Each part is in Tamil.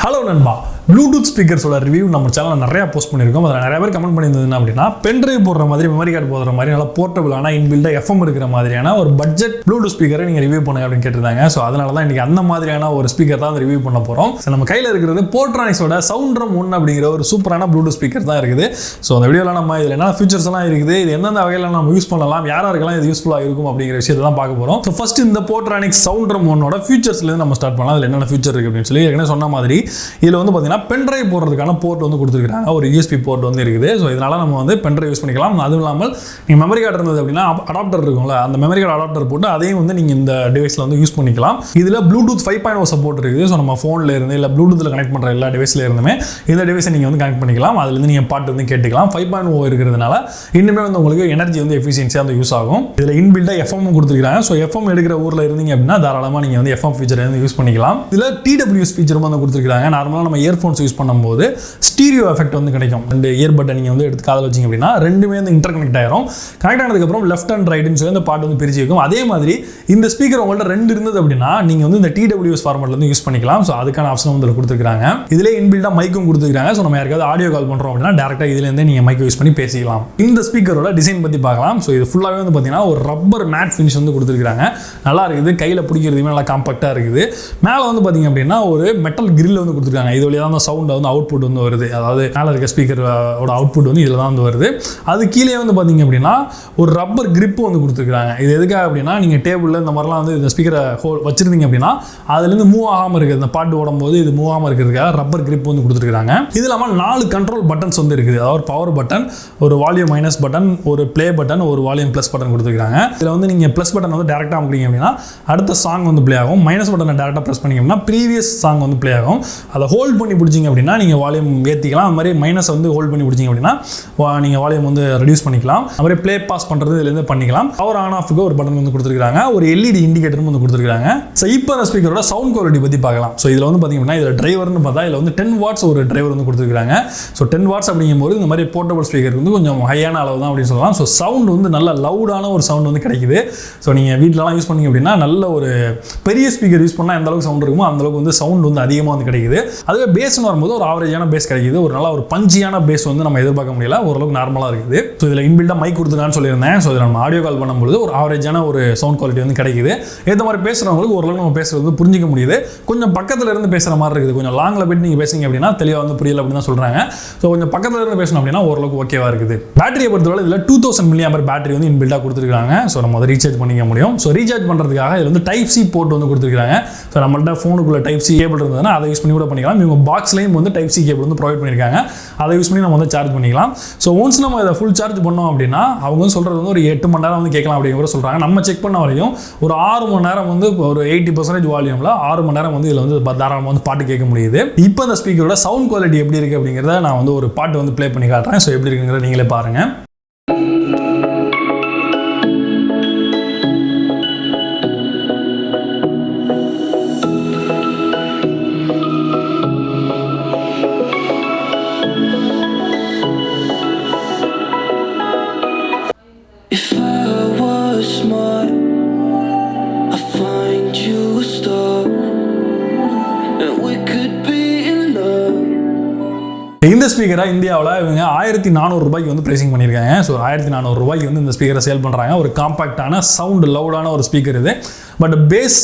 ஹலோ நண்பா, ப்ளூடூத் ஸ்பீக்கர்ஸோட ரிவ்யூ நம்ம சேனலில் நிறையா போஸ்ட் பண்ணியிருக்கோம். அதில் நிறைய பேர் கமெண்ட் பண்ணியிருந்தது அப்படின்னா பென்ட்ரைவ் போடுற மாதிரி மெமரி கார்டு போடுற மாதிரி நல்லா போர்ட்டபிளான இன்பில்டாக எஃப்எம் இருக்கிற மாதிரியான ஒரு பட்ஜெட் ப்ளூடூத் ஸ்பீக்கரை நீங்கள் ரிவ்யூ பண்ணுங்க அப்படின்னு கேட்டிருந்தாங்க. ஸோ அதனால தான் இன்றைக்கி அந்த மாதிரியான ஒரு ஸ்பீக்கர் தான் ரிவ்யூ பண்ண போகிறோம். ஸோ நம்ம கையில் இருக்கிறது போர்ட்ரானிக்ஸோட SoundDrum 1 அப்படிங்கிற ஒரு சூப்பரான ப்ளூடூத் ஸ்பீக்கர் தான் இருக்குது. ஸோ அந்த வீடியோவில் நம்ம இதில் என்ன ஃபீச்சர்ஸ் எல்லாம் இருக்குது, இது எந்தெந்த வகையில் நம்ம யூஸ் பண்ணலாம், யாராருக்கெல்லாம் இது யூஸ்ஃபுல்லாக இருக்கும் அப்படிங்கிற விஷயத்தை தான் பார்க்க போகிறோம். ஸோ ஃபர்ஸ்ட் இந்த போர்ட்ரானிக்ஸ் SoundDrum 1 ஃபீச்சர்ஸ்லேருந்து நம்ம ஸ்டார்ட் பண்ணலாம். அதில் என்னென்ன ஃபீச்சர் இருக்குது அப்படின்னு சொல்லி ஏற்கனவே சொன்ன மாதிரி இதில் வந்து பார்த்தீங்கன்னா பென்ட்ரைவ் போடுறதுக்கான போர்ட் வந்து கொடுத்துருக்காங்க. ஒரு யூஎஸ்பி போர்ட் வந்து இருக்குது. ஸோ இதனால் நம்ம வந்து பென்ட்ரைவ் யூஸ் பண்ணிக்கலாம். அதுவும் இல்லாமல் நீங்கள் மெமரி கார்டு இருந்தது அப்படின்னா அடாப்டர் இருக்கும்ல, அந்த மெமரி கார்டு அடாப்டர் போட்டு அதையும் வந்து நீங்கள் இந்த டிவைஸில் வந்து யூஸ் பண்ணிக்கலாம். இதில் ப்ளூடூத் 5.0 சப்போர்ட் இருக்குது. ஸோ நம்ம ஃபோனில் இருந்து இல்லை ப்ளூடூத்தில் கனெக்ட் பண்ணுற எல்லா டிவைஸில் இருந்துமே இந்த டிவைஸை நீங்கள் வந்து கனெக்ட் பண்ணிக்கலாம். அதுலேருந்து நீங்கள் பாட்டு வந்து கேட்டுக்கலாம். 5.0 இருக்கிறதுனால இன்னுமே வந்து உங்களுக்கு எனர்ஜி வந்து எஃபிஷியன்சியாக வந்து யூஸ் ஆகும். இதில் இன்பில்டாக எஃப்எம் கொடுத்துருக்காங்க. ஸோ எஃப்எம் எடுக்கிற ஊரில் இருந்தீங்க அப்படின்னா தாராளமாக நீங்கள் வந்து எஃப்எம் ஃபீச்சர் வந்து யூஸ் பண்ணிக்கலாம். இதில் டிடபிள்யூஎஸ் ஃபீச்சரும் வந்து கொடுத்துருக்காங்க. நார்மலாக நம்ம இயர்ஃபோன்ஸ் யூஸ் பண்ணும்போது ஸ்டீரியோ எஃபெக்ட் வந்து கிடைக்கும். ரெண்டு இயர்பட்டை நீங்கள் வந்து எடுத்து காதில் வச்சிங்க அப்படின்னா ரெண்டுமே வந்து இன்டர் கனெக்ட் ஆயிரும். கனெக்ட் ஆனதுக்கப்புறம் லெஃப்ட் அண்ட் ரைட்னு சொல்லி அந்த பாட்டு வந்து பிரிச்சு வைக்கும். அதே மாதிரி இந்த ஸ்பீக்கர் உங்கள்கிட்ட ரெண்டு இருந்தது அப்படின்னா நீங்கள் வந்து இந்த டிடபிள்யூஎஸ் ஃபார்மேட்ல வந்து யூஸ் பண்ணிக்கலாம். ஸோ அதுக்கான ஆப்ஷன் வந்து கொடுத்துருக்காங்க. இதிலே இன்பில்டாக மைக்கும் கொடுத்துருக்காங்க. ஸோ நம்ம யாருக்காவது ஆடியோ கால் பண்ணுறோம் அப்படின்னா டேரெக்டாக இதுலேருந்தே நீங்கள் மைக் யூஸ் பண்ணி பேசிக்கலாம். இந்த ஸ்பீக்கரோட டிசைன் பற்றி பார்க்கலாம். ஸோ இது ஃபுல்லாகவே வந்து பார்த்தீங்கன்னா ஒரு ரப்பர் மேட் ஃபினிஷ் வந்து கொடுத்துருக்காங்க. நல்லா இருக்குது. கையில் பிடிக்கிறதுமே நல்லா காம்பாக்டாக இருக்குது. மேலே வந்து பார்த்தீங்க அப்படின்னா ஒரு மெட்டல் கிரில் வந்து கொடுத்துருக்காங்க. இது வழியாக தான் சவுண்ட் வந்து அவுட்புட் வந்து வருது. அதாவது மேலே இருக்க ஸ்பீக்கரோட அவுட்புட் வந்து இதில் தான் வந்து வருது. அது கீழே வந்து பார்த்தீங்க அப்படின்னா ஒரு ரப்பர் கிரிப்பு வந்து கொடுத்துருக்காங்க. இது எதுக்காக அப்படின்னா நீங்கள் டேபிளில் இந்த மாதிரிலாம் வந்து இந்த ஸ்பீக்கரை வச்சிருந்தீங்க அப்படின்னா அதுலேருந்து மூவ் ஆகாமல் இருக்குது. இந்த பாட்டு ஓடும்போது இது மூவ் ஆகாமல் இருக்கிறதுக்காக ரப்பர் கிரிப் வந்து கொடுத்துருக்காங்க. இது இல்லாமல் 4 கண்ட்ரோல் பட்டன்ஸ் வந்து இருக்குது. அதாவது பவர் பட்டன், ஒரு வால்யூம் மைனஸ் பட்டன், ஒரு பிளே பட்டன், ஒரு வால்யூம் ப்ளஸ் பட்டன் கொடுத்துருக்காங்க. இதில் வந்து நீங்கள் ப்ளஸ் பட்டன் வந்து டேரெக்டாக அமுக்கிங்க அப்படின்னா அடுத்த சாங் வந்து ப்ளே ஆகும். மைனஸ் பட்டனை டேரெக்டாக ப்ரெஸ் பண்ணிங்க அப்படின்னா ப்ரீவியஸ் சாங் வந்து ப்ளே ஆகும். அதை ஹோல்ட் பண்ணி பிடிச்சிங்க அப்படின்னா நீங்கள் வால்யூம் ஏற்றிக்கலாம். அது மாதிரி மைனஸ் வந்து ஹோல்ட் பண்ணி பிடிச்சிங்க அப்படின்னா நீங்கள் வால்யூம் வந்து ரெடியூஸ் பண்ணிக்கலாம். அது மாதிரி ப்ளே பாஸ் பண்ணுறது இதுலேருந்து பண்ணிக்கலாம். பவர் ஆன் ஆஃப்க்கு ஒரு பட்டன் வந்து கொடுத்துருக்காங்க. ஒரு எல்இடி இண்டிகேட்டரும் வந்து கொடுத்துருக்காங்க. ஸோ இப்போ அந்த ஸ்பீக்கரோட சவுண்ட் குவாலிட்டி பற்றி பார்க்கலாம். ஸோ இதில் வந்து பார்த்தீங்கன்னா இதில் டிரைவர்னு பார்த்தா இதில் வந்து 10 வாட்ஸ் ஒரு டிரைவர் வந்து கொடுத்துருக்காங்க. ஸோ 10 வாட்ஸ் அப்படிங்கும்போது இந்த மாதிரி போர்ட்டபிள் ஸ்பீக்கர் வந்து கொஞ்சம் ஹையான அளவு தான் அப்படின்னு சொல்லலாம். ஸோ சவுண்ட் வந்து நல்ல லவுடான ஒரு சவுண்ட் வந்து கிடைக்குது. ஸோ நீங்கள் வீட்டிலலாம் யூஸ் பண்ணிங்க அப்படின்னா நல்ல ஒரு பெரிய ஸ்பீக்கர் யூஸ் பண்ணால் எந்த அளவுக்கு சவுண்ட் இருக்குமோ அந்த அளவுக்கு வந்து சவுண்ட் வந்து அதிகமாக வந்து கிடைக்குது. அதுவே பேஸ்னு வரும்போது ஒரு ஆவரேஜான பேஸ் கிடைக்குது. ஒரு நல்ல ஒரு பஞ்சியான பேஸ் வந்து நம்ம எதிர்பார்க்க முடியல. ஓரளவுக்கு நார்மலாக இருக்குது. ஸோ இதில் இன்பில்டாக மைக் கொடுத்துருக்கான்னு சொல்லியிருந்தேன். ஸோ இதில் நம்ம ஆடியோ கால் பண்ணும்போது ஒரு ஆவரேஜான ஒரு சவுண்ட் குவாலிட்டி வந்து கிடைக்குது. ஏற்ற மாதிரி பேசுகிறவங்களுக்கு ஓரளவுக்கு நம்ம பேசுறது புரிஞ்சிக்க முடியுது. கொஞ்சம் பக்கத்தில் இருந்து பேசுகிற மாதிரி இருக்குது. கொஞ்சம் லாங்கில் போய்ட்டு நீங்கள் பேசுங்க அப்படின்னா தெளிவாக வந்து புரியல அப்படின்னு தான் சொல்கிறாங்க. ஸோ கொஞ்சம் பக்கத்தில் இருந்து பேசணும் அப்படின்னா ஓரளவுக்கு ஓகேவா இருக்குது. பேட்டரியை பொறுத்தவரை இதில் 2000 mAh பேட்டரி வந்து இன்பில்டாக கொடுத்துருக்காங்க. ஸோ நம்ம அதை ரீசார்ஜ் பண்ணிக்க முடியும். ஸோ ரீசார்ஜ் பண்ணுறதுக்காக இதில் வந்து டைப் சி போர்ட் வந்து கொடுத்துருக்காங்க. ஸோ நம்மள்ட்ட ஃபோனுக்குள்ள டைப் சி கேபிள் இருந்ததுன்னா அதை யூஸ் பண்ணி கூட பண்ணிக்கலாம். இவங்க பாக்ஸ்லையும் வந்து டைப் சி கேபிள் வந்து ப்ரொவைட் பண்ணியிருக்காங்க. அதை யூஸ் பண்ணி நம்ம வந்து சார்ஜ் பண்ணிக்கலாம். ஸோ ஒன்ஸ் நம்ம இதை ஃபுல் சார்ஜ் பண்ணோம் அப்படின்னா அவங்க வந்து சொல்கிறது வந்து ஒரு 8 மணி நேரம் வந்து கேட்கலாம் அப்படிங்கிற சொல்கிறாங்க. நம்ம செக் பண்ண வரையும் ஒரு 6 மணி நேரம் வந்து ஒரு 80% வால்யூமில் 6 மணி நேரம் வந்து இதில் வந்து தாராளமாக வந்து பாட்டு கேட்க முடியுது. இப்போ இந்த ஸ்பீக்கரோட சவுண்ட் குவாலிட்டி எப்படி இருக்குது அப்படிங்கிறத நான் வந்து ஒரு பாட்டு வந்து ப்ளே பண்ணி காட்டுறேன். ஸோ எப்படி இருக்குங்கிறத நீங்களே பாருங்கள். இந்த ஸ்பீக்கரை இந்தியாவில் இவங்க 1400 ரூபாய்க்கு வந்து பிரைசிங் பண்ணியிருக்காங்க. ஸோ 1400 ரூபாய்க்கு வந்து இந்த ஸ்பீக்கரை சேல் பண்ணுறாங்க. ஒரு காம்பாக்டான சவுண்ட் லவுடான ஒரு ஸ்பீக்கர் இது. பட் பேஸ்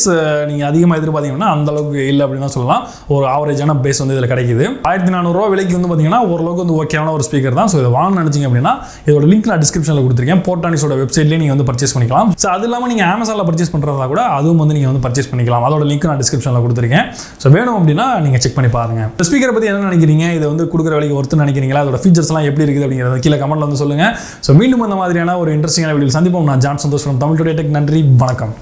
நீங்கள் அதிகமாக எதிர்பார்த்தீங்கன்னா அந்த அளவுக்கு இல்லை அப்படின்னு தான் சொல்லலாம். ஒரு ஆவரேஜான பேஸ் வந்து இதில் கிடைக்குது. 1400 ரூபா விலைக்கு வந்து பார்த்தீங்கன்னா ஓரளவுக்கு வந்து ஓகேவான ஒரு ஸ்பீக்கர் தான். ஸோ இதை வாங்க நினச்சிங்க அப்படின்னா இதோட லிங்க் நான் டிஸ்கிரிப்ஷனில் கொடுத்துருக்கேன். போர்ட்ரானிக்ஸோட வெப்சைட்லேயே நீங்கள் வந்து பர்ச்சேஸ் பண்ணிக்கலாம். ஸோ அது இல்லாமல் நீங்கள் அமேசானில் பர்ச்சேஸ் பண்ணுறதா கூட அதுவும் வந்து நீங்கள் வந்து பர்ச்சேஸ் பண்ணிக்கலாம். அதோட லிங்க் நான் டிஸ்கிரிப்ஷனில் கொடுத்துருக்கேன். ஸோ வேணும் அப்படின்னா நீங்கள் செக் பண்ணி பாருங்கள். இந்த ஸ்பீக்கரை பற்றி என்ன நினைக்கிறீங்க? இதை வந்து கொடுக்குற வேலைக்கு ஒருத்தர் நினைக்கிறீங்களா? அதோட ஃபீச்சர்ஸ்லாம் எப்படி இருக்குது அப்படிங்கிறத கீழே கமெண்ட்ல வந்து சொல்லுங்கள். ஸோ மீண்டும் அந்த மாதிரியான ஒரு இன்ட்ரெஸ்டிங்கான வீடியோ சந்திப்போம். நான் ஜான் சந்தோஷ் from TamilTodayTech. நன்றி, வணக்கம்.